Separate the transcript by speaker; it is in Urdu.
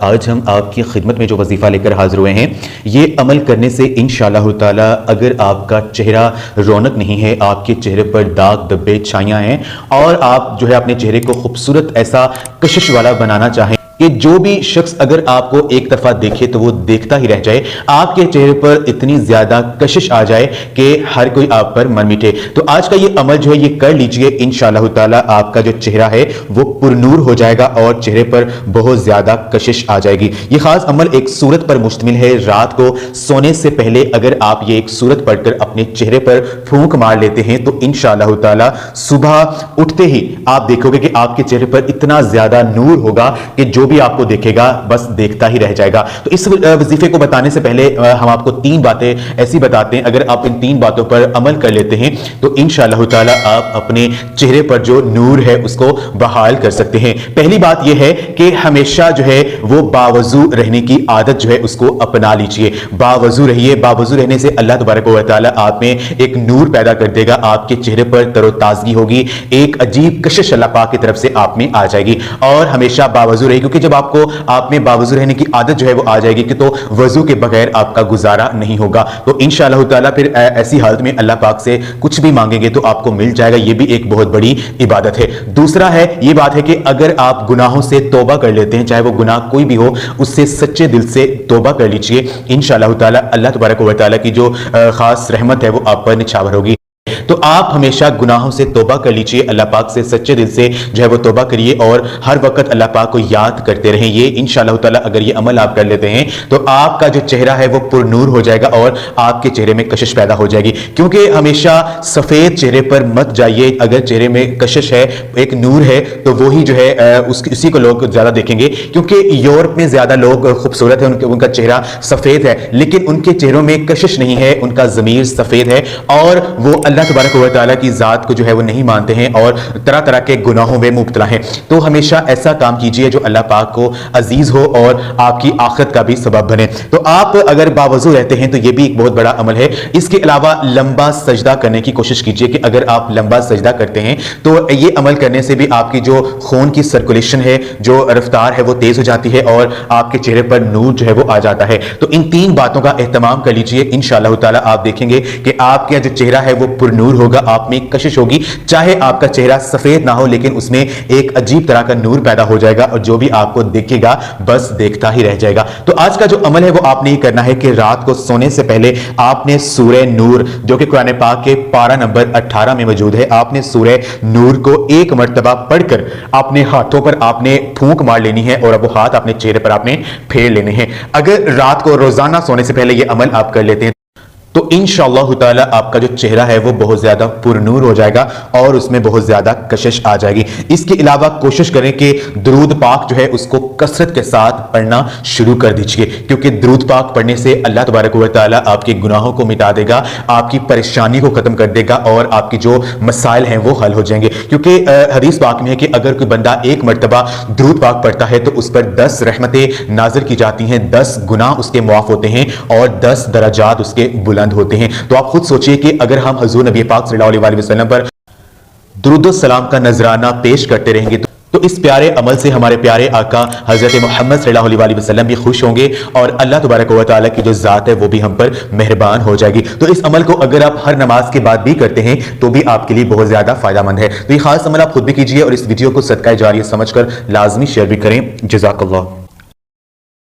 Speaker 1: آج ہم آپ کی خدمت میں جو وظیفہ لے کر حاضر ہوئے ہیں، یہ عمل کرنے سے انشاءاللہ تعالی اگر آپ کا چہرہ رونق نہیں ہے، آپ کے چہرے پر داغ دبے چھائیاں ہیں اور آپ جو ہے اپنے چہرے کو خوبصورت ایسا کشش والا بنانا چاہیں کہ جو بھی شخص اگر آپ کو ایک دفعہ دیکھے تو وہ دیکھتا ہی رہ جائے، آپ کے چہرے پر اتنی زیادہ کشش آ جائے کہ ہر کوئی آپ پر من مٹے، تو آج کا یہ عمل جو ہے یہ کر لیجئے، انشاءاللہ تعالی آپ کا جو چہرہ ہے وہ پرنور ہو جائے گا اور چہرے پر بہت زیادہ کشش آ جائے گی۔ یہ خاص عمل ایک سورت پر مشتمل ہے۔ رات کو سونے سے پہلے اگر آپ یہ ایک سورت پڑھ کر اپنے چہرے پر پھونک مار لیتے ہیں تو انشاءاللہ تعالی صبح اٹھتے ہی آپ دیکھو گے کہ آپ کے چہرے پر اتنا زیادہ نور ہوگا کہ جو بھی آپ کو دیکھے گا بس دیکھتا ہی رہ جائے گا۔ تو اس وظیفے کو بتانے سے پہلے ہم آپ کو 3 باتیں ایسی بتاتے ہیں، اگر آپ ان 3 باتوں پر عمل کر لیتے ہیں تو انشاءاللہ تعالی آپ اپنے چہرے پر جو نور ہے اس کو بحال کر سکتے ہیں۔ پہلی بات یہ ہے کہ ہمیشہ جو ہے وہ باوضو رہنے کی عادت جو ہے اس کو اپنا لیجئے، باوضو رہیے۔ باوضو رہنے سے اللہ تبارک و تعالی آپ میں ایک نور پیدا کر دے گا، آپ کے چہرے پر تر و تازگی ہوگی، ایک عجیب کشش اللہ پاک کی طرف سے آپ میں آ جائے گی۔ اور ہمیشہ باوضو رہیے، کیونکہ جب آپ میں باوضو رہنے کی عادت جو ہے وہ آ جائے گی کہ تو وضو کے بغیر آپ کا گزارا نہیں ہوگا، تو انشاءاللہ تعالی پھر ایسی حالت میں اللہ پاک سے کچھ بھی مانگیں گے تو آپ کو مل جائے گا۔ یہ بھی ایک بہت بڑی عبادت ہے۔ دوسرا ہے یہ بات ہے کہ اگر آپ گناہوں سے توبہ کر لیتے ہیں، چاہے وہ گناہ کوئی بھی ہو، اس سے سچے دل سے توبہ کر لیجئے، انشاءاللہ تعالی اللہ تبارک و تعالی کی جو خاص رحمت ہے وہ آپ پر نچھاور ہوگی۔ تو آپ ہمیشہ گناہوں سے توبہ کر لیجئے، اللہ پاک سے سچے دل سے جو ہے وہ توبہ کریے اور ہر وقت اللہ پاک کو یاد کرتے رہیں۔ یہ انشاءاللہ تعالی اگر یہ عمل آپ کر لیتے ہیں تو آپ کا جو چہرہ ہے وہ پر نور ہو جائے گا اور آپ کے چہرے میں کشش پیدا ہو جائے گی، کیونکہ ہمیشہ سفید چہرے پر مت جائیے۔ اگر چہرے میں کشش ہے، ایک نور ہے، تو وہی جو ہے اسی کو لوگ زیادہ دیکھیں گے، کیونکہ یورپ میں زیادہ لوگ خوبصورت ہیں، ان کا چہرہ سفید ہے، لیکن ان کے چہروں میں کشش نہیں ہے، ان کا ضمیر سفید ہے اور وہ اللہ تبارک و تعالیٰ کی ذات کو جو ہے وہ نہیں مانتے ہیں اور طرح طرح کے گناہوں میں مبتلا ہیں۔ تو ہمیشہ ایسا کام کیجئے جو اللہ پاک کو عزیز ہو اور آپ کی آخرت کا بھی سبب بنے۔ تو آپ اگر باوضو رہتے ہیں تو یہ بھی ایک بہت بڑا عمل ہے۔ اس کے علاوہ لمبا سجدہ کرنے کی کوشش کیجئے کہ اگر آپ لمبا سجدہ کرتے ہیں تو یہ عمل کرنے سے بھی آپ کی جو خون کی سرکولیشن ہے، جو رفتار ہے وہ تیز ہو جاتی ہے اور آپ کے چہرے پر نور جو ہے وہ آ جاتا ہے۔ تو ان 3 باتوں کا اہتمام کر لیجئے، انشاءاللہ تعالی آپ دیکھیں گے کہ آپ کا جو چہرہ ہے وہ پر نور ہوگا، آپ میں کشش ہوگی، چاہے آپ کا چہرہ سفید نہ ہو لیکن اس میں ایک عجیب طرح کا نور پیدا ہو جائے گا اور جو بھی آپ کو دیکھے گا بس دیکھتا ہی رہ جائے گا۔ تو آج کا جو عمل ہے وہ آپ نے یہ کرنا ہے کہ رات کو سونے سے پہلے آپ نے سورہ نور، جو کہ قرآن پاک کے پارہ نمبر 18 میں موجود ہے، آپ نے سورہ نور کو 1 مرتبہ پڑھ کر اپنے ہاتھوں پر آپ نے پھونک مار لینی ہے اور اب وہ ہاتھ اپنے چہرے پر آپ نے پھیر لینے ہیں۔ اگر رات کو روزانہ سونے سے پہلے یہ عمل آپ کر لیتے ہیں تو انشاءاللہ تعالی آپ کا جو چہرہ ہے وہ بہت زیادہ پرنور ہو جائے گا اور اس میں بہت زیادہ کشش آ جائے گی۔ اس کے علاوہ کوشش کریں کہ درود پاک جو ہے اس کو کثرت کے ساتھ پڑھنا شروع کر دیجئے، کیونکہ درود پاک پڑھنے سے اللہ تبارک و تعالی آپ کے گناہوں کو مٹا دے گا، آپ کی پریشانی کو ختم کر دے گا اور آپ کی جو مسائل ہیں وہ حل ہو جائیں گے۔ کیونکہ حدیث پاک میں ہے کہ اگر کوئی بندہ 1 مرتبہ درود پاک پڑھتا ہے تو اس پر 10 رحمتیں نازل کی جاتی ہیں، 10 گناہ اس کے معاف ہوتے ہیں اور 10 درجات اس کے بلند ہوتے ہیں۔ تو آپ خود سوچئے کہ اگر ہم حضور نبی پاک صلی اللہ علیہ وسلم پر درود و سلام کا نذرانہ پیش کرتے رہیں گے تو اس پیارے عمل سے ہمارے پیارے آقا حضرت محمد صلی اللہ علیہ وسلم بھی خوش ہوں گے اور اللہ تبارک و تعالیٰ کی جو ذات ہے وہ بھی ہم پر مہربان ہو جائے گی۔ تو اس عمل کو اگر آپ ہر نماز کے بعد بھی کرتے ہیں تو بھی آپ کے لیے بہت زیادہ فائدہ مند ہے۔ تو یہ خاص عمل آپ خود بھی کیجئے اور اس ویڈیو کو صدقہ جاریہ سمجھ کر لازمی شیئر بھی کریں۔ جزاک اللہ۔